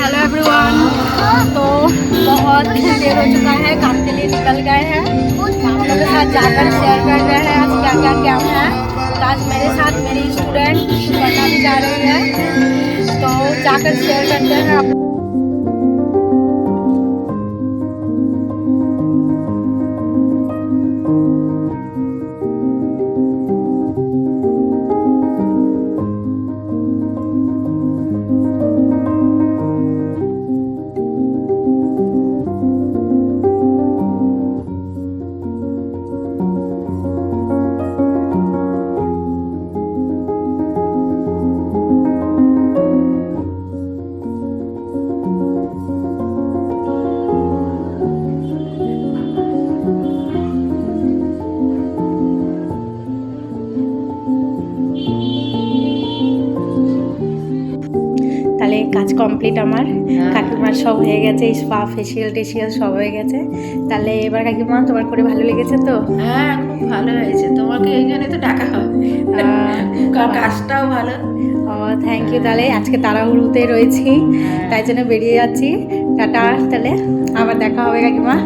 Hello everyone. तो बहुत देर हो चुका है, काम के लिए निकल गए हैं। आप लोगों के साथ जाकर शेयर कर रहे हैं आज क्या क्या क्या है। तो आज मेरे साथ मेरी स्टूडेंट सुपर्णा भी जा रही है, तो जाकर शेयर करते हैं आप। তাহলে কাজ কমপ্লিট আমার, কাকিমার সব হয়ে গেছে, স্পা ফেসিয়াল টেসিয়াল সব হয়ে গেছে। তাহলে এবার কাকিমা তোমার করে ভালো লেগেছে তো? হ্যাঁ, খুব ভালো হয়েছে। তোমাকে এই জন্য তো ডাকা হবে, কাজটাও ভালো। ও থ্যাংক ইউ। তাহলে আজকে তাড়াহুড়োতে রয়েছি, তাই জন্য বেরিয়ে যাচ্ছি। টাটা, তাহলে আবার দেখা হবে কাকিমা।